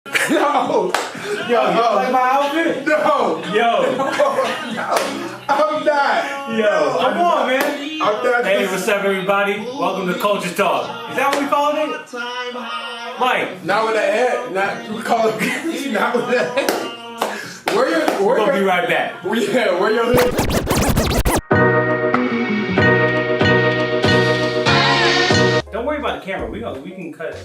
No. Yo, you like my outfit? No. Yo. No. I'm not. Yo, come on, man. I'm not. Hey, what's up, everybody? Welcome to Culture Talk. Is that what we calling it? Mike. Not with that head. Not we call it. Not with that head. We're gonna be right back. Yeah, where your hood? Don't worry about the camera. We can cut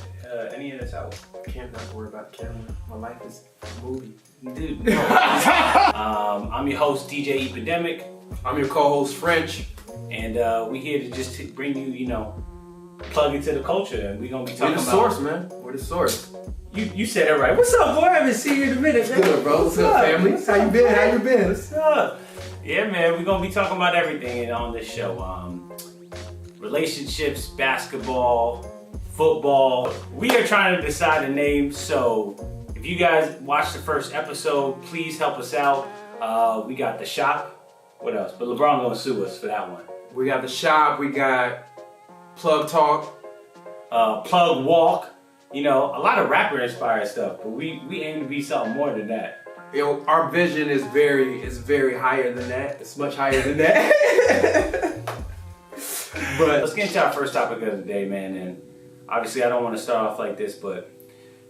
any of this out. I can't not worry about the camera. My life is a movie. Dude, no. I'm your host, DJ Epidemic. I'm your co-host, French. And we here to just bring you, plug into the culture. And we're going to be talking about... We're the source, man. We're the source. You said it right. What's up, boy? I haven't seen you in a minute, man. Good, bro. What's up, family? What's How you been? How you been? What's up? Yeah, man. We're going to be talking about everything on this show. Relationships, basketball, football. We are trying to decide a name, so if you guys watched the first episode, please help us out. We got the shop. What else? But LeBron gonna sue us for that one. We got the shop. We got plug talk, plug walk. A lot of rapper inspired stuff, but we aim to be something more than that. Our vision is very higher than that. It's much higher than that. But let's get into our first topic of the day, man. And obviously, I don't want to start off like this, but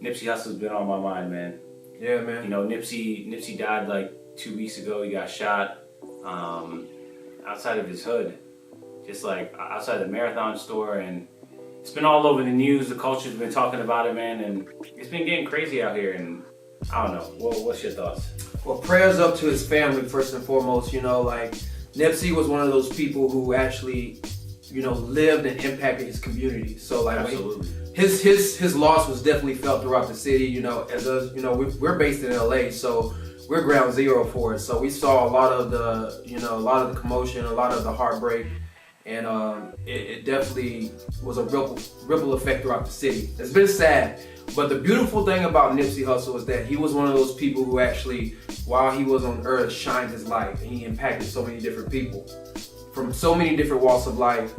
Nipsey Hussle's been on my mind, man. Yeah, man. Nipsey died like 2 weeks ago. He got shot outside of his hood, just like outside the Marathon store, and it's been all over the news. The culture's been talking about it, man, and it's been getting crazy out here. And I don't know. What's your thoughts? Well, prayers up to his family first and foremost. Nipsey was one of those people who actually, lived and impacted his community. So absolutely. His loss was definitely felt throughout the city. As us, we're based in LA, so we're ground zero for it. So we saw a lot of the commotion, a lot of the heartbreak, and it definitely was a ripple effect throughout the city. It's been sad, but the beautiful thing about Nipsey Hussle is that he was one of those people who actually, while he was on earth, shined his light, and he impacted so many different people from so many different walks of life.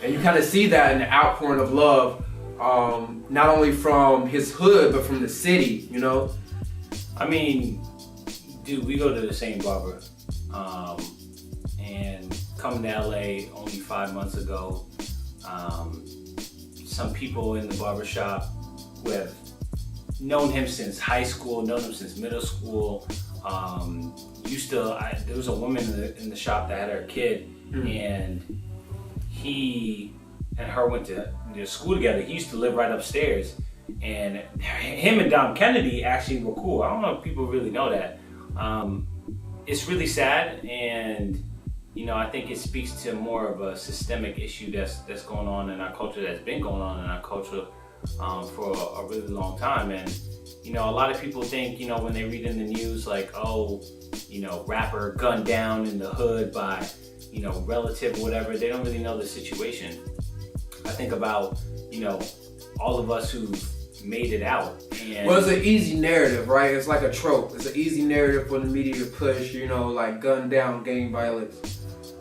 And you kind of see that in the outpouring of love, not only from his hood, but from the city, I mean, dude, we go to the same barber. And coming to LA only 5 months ago, some people in the barbershop who have known him since high school, known him since middle school, there was a woman in the shop that had her kid, and he and her went to school together. He used to live right upstairs, and him and Dom Kennedy actually were cool. I don't know if people really know that. It's really sad, and I think it speaks to more of a systemic issue that's going on in our culture, that's been going on in our culture for a really long time. And a lot of people think, when they read in the news, like, oh, rapper gunned down in the hood by relative or whatever, they don't really know the situation. I think about, all of us who've made it out. And well, it's an easy narrative, right? It's like a trope. It's an easy narrative for the media to push, like gun down gang violence.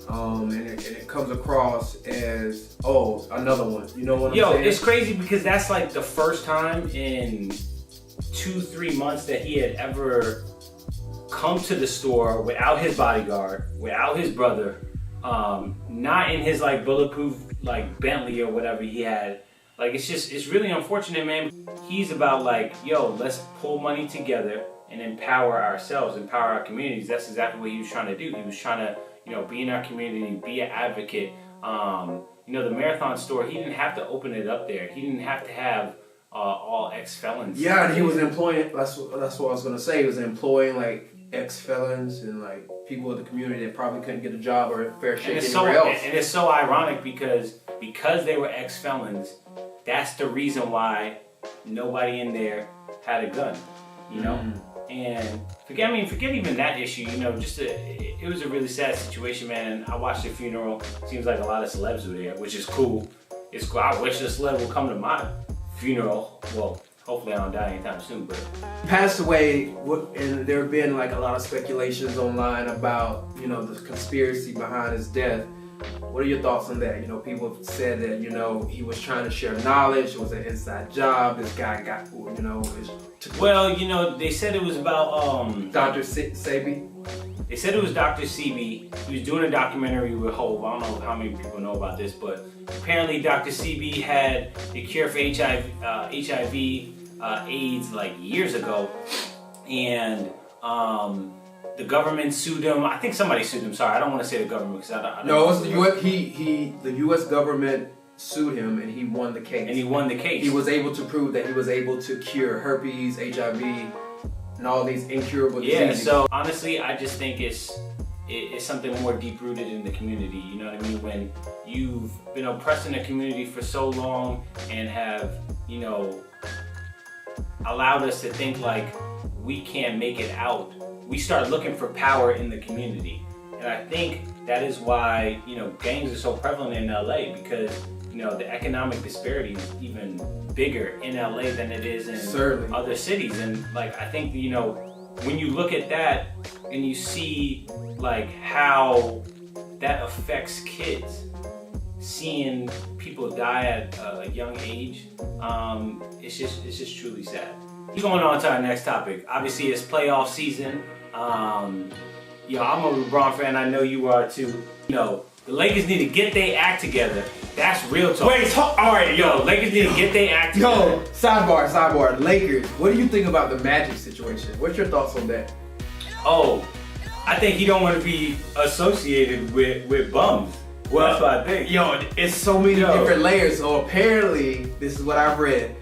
And it comes across as, oh, another one. You know what I'm saying? It's crazy because that's like the first time in 2-3 months that he had ever come to the store without his bodyguard, without his brother, not in his like bulletproof like Bentley or whatever he had. Like, it's really unfortunate, man. He's about like, let's pull money together and empower ourselves, empower our communities. That's exactly what he was trying to do. He was trying to, be in our community, be an advocate. The Marathon store, he didn't have to open it up there. He didn't have to have all ex-felons. Yeah, and he was employing, that's what I was going to say. He was employing like ex-felons and like people in the community that probably couldn't get a job or a fair shake anywhere else. And it's so ironic because they were ex-felons, that's the reason why nobody in there had a gun, And forget even that issue, it was a really sad situation, man. And I watched the funeral. Seems like a lot of celebs were there, which is cool. It's cool. I wish a celeb would come to my funeral. Well, hopefully I don't die anytime soon, but passed away, and there have been like a lot of speculations online about the conspiracy behind his death. What are your thoughts on that? You know, people have said that, you know, he was trying to share knowledge. It was an inside job. This guy got, you know, well, you know, they said it was about Dr. Sebi. They said it was Dr. Sebi. He was doing a documentary with Hov. I don't know how many people know about this, but apparently Dr. Sebi had the cure for HIV, AIDS like years ago, and the government sued him. I think somebody sued him. Sorry, I don't want to say the government because I don't. No, it was the U.S. The U.S. government sued him, and he won the case. And he won the case. He was able to prove that he was able to cure herpes, HIV, and all these incurable diseases. Yeah. So honestly, I just think it's something more deep rooted in the community. You know what I mean? When you've been oppressing a community for so long and have, you know, allowed us to think like we can't make it out, we start looking for power in the community. And I think that is why, you know, gangs are so prevalent in LA, because, you know, the economic disparity is even bigger in LA than it is in other cities. And like, I think, you know, when you look at that and you see like how that affects kids, seeing people die at a young age, it's just truly sad. Going on to our next topic. Obviously, it's playoff season. I'm a LeBron fan. I know you are too. You know, the Lakers need to get their act together. That's real talk. Wait, all right, yo. Lakers need to get their act together. Yo, sidebar. Lakers, what do you think about the Magic situation? What's your thoughts on that? Oh, I think he don't want to be associated with bums. Well, that's what I think. Yo, it's so many different layers. So apparently, this is what I've read.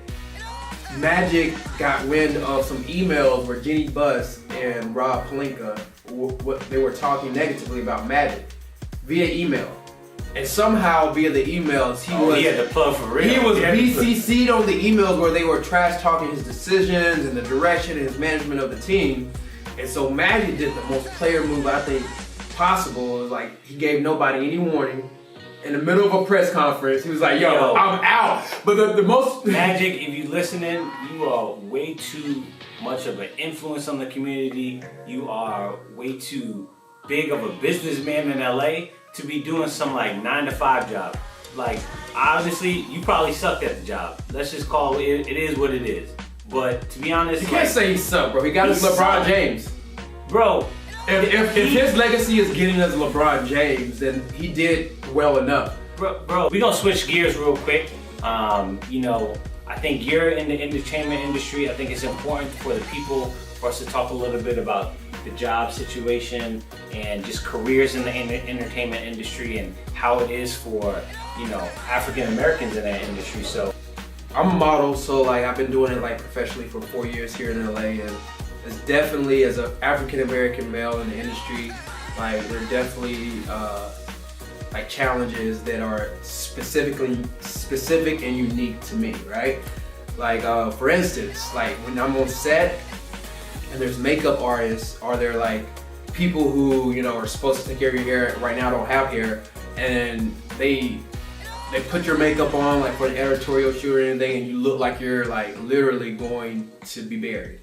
Magic got wind of some emails where Jeannie Buss and Rob Pelinka, they were talking negatively about Magic via email. And somehow via the emails, he had the plug for real. He was BCC'd on the emails where they were trash talking his decisions and the direction and his management of the team. And so Magic did the most player move I think possible. It was like he gave nobody any warning. In the middle of a press conference, he was like, yo, I'm out. But the most... Magic, if you listening, you are way too much of an influence on the community. You are way too big of a businessman in LA to be doing some like 9-to-5 job. Like, honestly, you probably sucked at the job. Let's just call it is what it is. But to be honest... You can't say he sucked, bro. He got his LeBron James. Bro... If his legacy is getting us LeBron James, then he did well enough. Bro, we gonna switch gears real quick. You know, I think you're in the entertainment industry. I think it's important for the people for us to talk a little bit about the job situation and just careers in the entertainment industry and how it is for, you know, African Americans in that industry. So, I'm a model, so like I've been doing it like professionally for 4 years here in LA, and it's definitely, as an African American male in the industry, like there are definitely like challenges that are specific and unique to me, right? Like for instance, like when I'm on set and there's makeup artists, or there like people who, you know, are supposed to take care of your hair, right now don't have hair, and they put your makeup on like for an editorial shoot or anything, and you look like you're like literally going to be buried.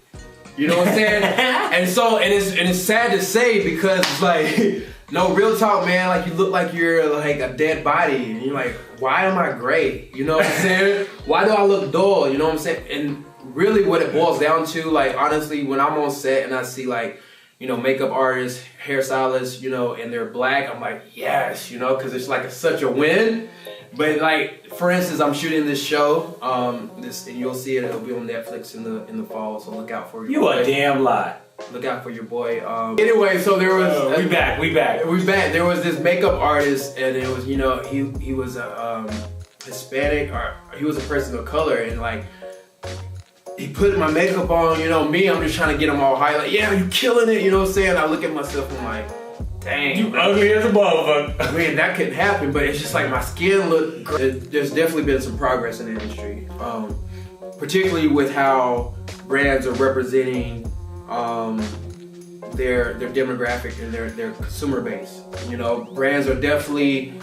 You know what I'm saying? and it's sad to say, because it's like, no, real talk, man, like you look like you're like a dead body, and you're like, why am I gray? You know what I'm saying? Why do I look dull? You know what I'm saying? And really what it boils down to, like honestly, when I'm on set and I see like, you know, makeup artists, hairstylists, you know, and they're black, I'm like, yes, you know, because it's like such a win. But like, for instance, I'm shooting this show, and you'll see it. It'll be on Netflix in the fall, so look out for you. A damn lie. Look out for your boy. Anyway, so there was we back. There was this makeup artist, and it was, you know, he was a Hispanic, or he was a person of color, and like he put my makeup on. You know me, I'm just trying to get him all high, like, yeah, you killing it. You know what I'm saying? I look at myself, I'm like, dang, you ugly as a motherfucker. I mean, that couldn't happen, but it's just like my skin looked great. There's definitely been some progress in the industry, particularly with how brands are representing their demographic and their consumer base. You know, brands are definitely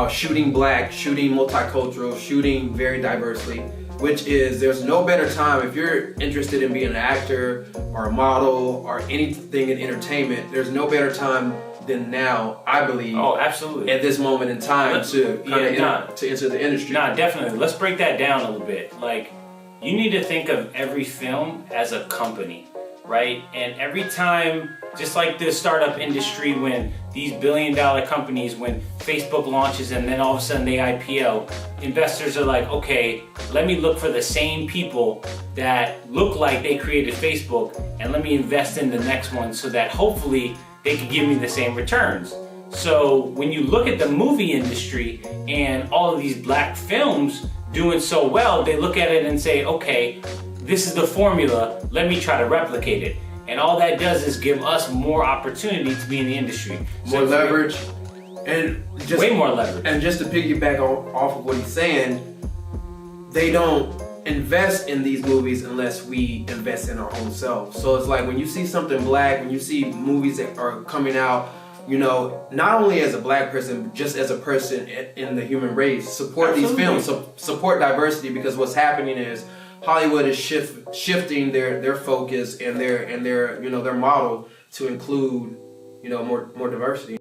shooting black, shooting multicultural, shooting very diversely. which is there's no better time if you're interested in being an actor or a model or anything in entertainment. There's no better time than now, I believe. Oh, absolutely. At this moment in time to enter the industry. Nah, definitely. Let's break that down a little bit. Like, you need to think of every film as a company, right? And every time, just like the startup industry, when these billion-dollar companies, when Facebook launches and then all of a sudden they IPO, investors are like, okay, let me look for the same people that look like they created Facebook and let me invest in the next one so that hopefully they could give me the same returns. So when you look at the movie industry and all of these black films doing so well, they look at it and say, okay, this is the formula, let me try to replicate it. And all that does is give us more opportunity to be in the industry. More leverage. And just, way more leverage. And just to piggyback off of what he's saying, they don't invest in these movies unless we invest in our own selves. So it's like when you see something black, when you see movies that are coming out, you know, not only as a black person, but just as a person in the human race, support Absolutely. These films, support diversity, because what's happening is Hollywood is shifting their focus and their you know their model to include, you know, more diversity.